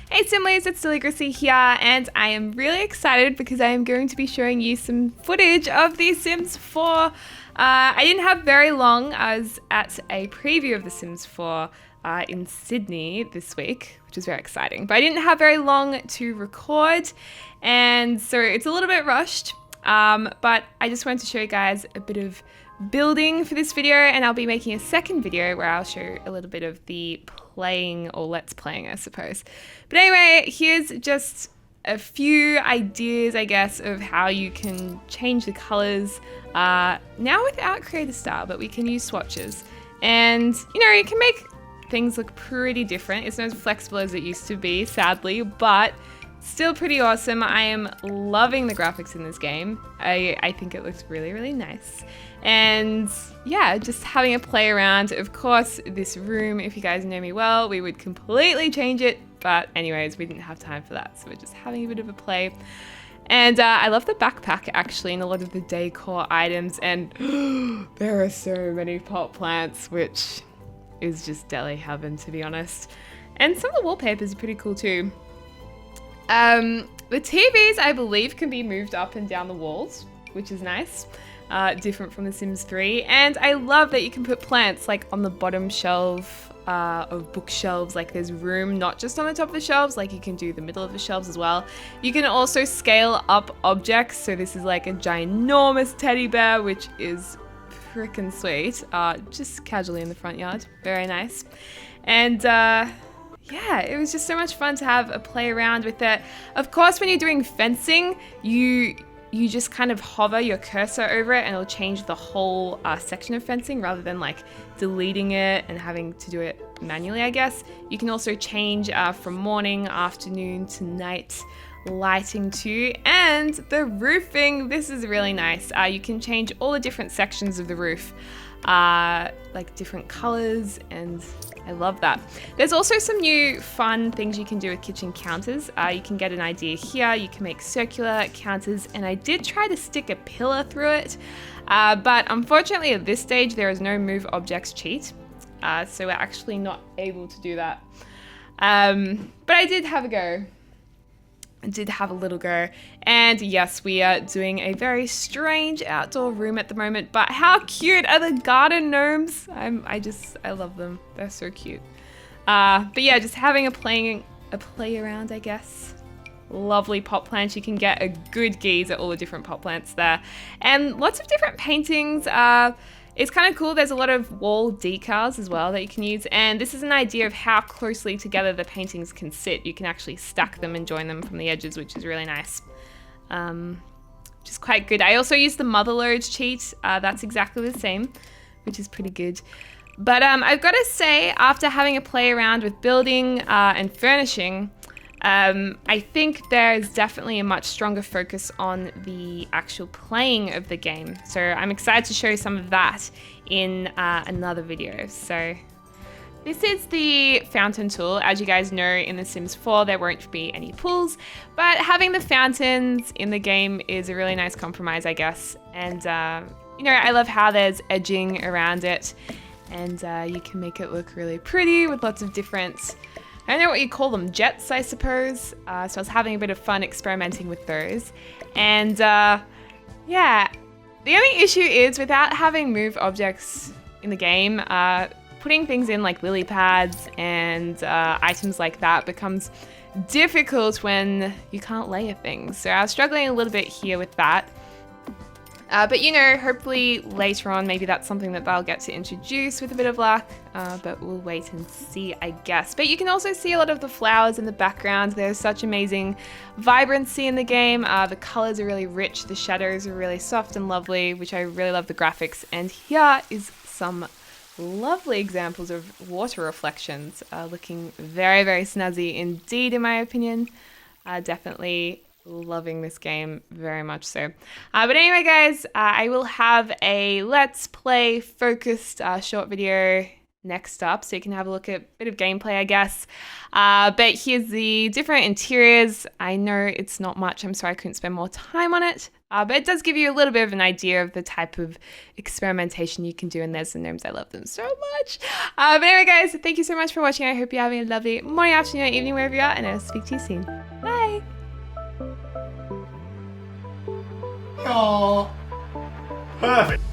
Hey Simlies, it's Deligracy here, and I am really excited because I am going to be showing you some footage of The Sims 4. I didn't have very long. I was at a preview of The Sims 4 in Sydney this week, which is very exciting, but I didn't have very long to record, and so it's a little bit rushed, but I just wanted to show you guys a bit of building for this video, and I'll be making a second video where I'll show a little bit of the playing, or let's playing, I suppose. But anyway, here's just a few ideas, I guess, of how you can change the colors now without creator style, but we can use swatches. And you know, you can make things look pretty different. It's not as flexible as it used to be, sadly, but still pretty awesome. I am loving the graphics in this game. I think it looks really, really nice. And yeah, just having a play around. Of course, this room, if you guys know me well, we would completely change it. But anyways, we didn't have time for that. So we're just having a bit of a play. And I love the backpack actually, and a lot of the decor items. And there are so many pot plants, which is just deli heaven, to be honest. And some of the wallpapers are pretty cool too. The TVs, I believe, can be moved up and down the walls, which is nice. Different from The Sims 3. And I love that you can put plants like on the bottom shelf of bookshelves. Like there's room not just on the top of the shelves, like you can do the middle of the shelves as well. You can also scale up objects. So this is like a ginormous teddy bear, which is freaking sweet. Just casually in the front yard. Very nice. And yeah, it was just so much fun to have a play around with it. Of course, when you're doing fencing, you just kind of hover your cursor over it and it'll change the whole section of fencing rather than like deleting it and having to do it manually, I guess. You can also change from morning, afternoon to night lighting too. And the roofing, this is really nice. You can change all the different sections of the roof, like different colors, and I love that. There's also some new fun things you can do with kitchen counters. You can get an idea here. You can make circular counters, and I did try to stick a pillar through it, but unfortunately at this stage there is no move objects cheat, so we're actually not able to do that. But I did have a go. I did have a little go, and yes, we are doing a very strange outdoor room at the moment, but how cute are the garden gnomes? I love them. They're so cute. But yeah, just having a play around, I guess. Lovely pot plants. You can get a good gaze at all the different pot plants there, and lots of different paintings. It's kind of cool. There's a lot of wall decals as well that you can use. And this is an idea of how closely together the paintings can sit. You can actually stack them and join them from the edges, which is really nice. Which is quite good. I also used the Motherload cheat. That's exactly the same, which is pretty good. But I've got to say, after having a play around with building and furnishing, I think there's definitely a much stronger focus on the actual playing of the game. So I'm excited to show some of that in another video. So this is the fountain tool. As you guys know, in The Sims 4, there won't be any pools, but having the fountains in the game is a really nice compromise, I guess. And, you know, I love how there's edging around it, and you can make it look really pretty with lots of different, I don't know what you call them, jets, I suppose. So I was having a bit of fun experimenting with those. And yeah, the only issue is without having move objects in the game, putting things in like lily pads and items like that becomes difficult when you can't layer things. So I was struggling a little bit here with that. But you know, hopefully later on, maybe that's something that they'll get to introduce with a bit of luck, but we'll wait and see, I guess. But you can also see a lot of the flowers in the background. There's such amazing vibrancy in the game. The colors are really rich. The shadows are really soft and lovely, which I really love the graphics. And here is some lovely examples of water reflections, looking very, very snazzy indeed, in my opinion. Definitely loving this game very much so. But anyway, guys, I will have a let's play focused short video next up, so you can have a look at a bit of gameplay, I guess. But here's the different interiors. I know it's not much. I'm sorry I couldn't spend more time on it. But it does give you a little bit of an idea of the type of experimentation you can do. And there's the gnomes. I love them so much. But anyway, guys, thank you so much for watching. I hope you're having a lovely morning, afternoon, or evening, wherever you are. And I'll speak to you soon. Bye. Oh, perfect.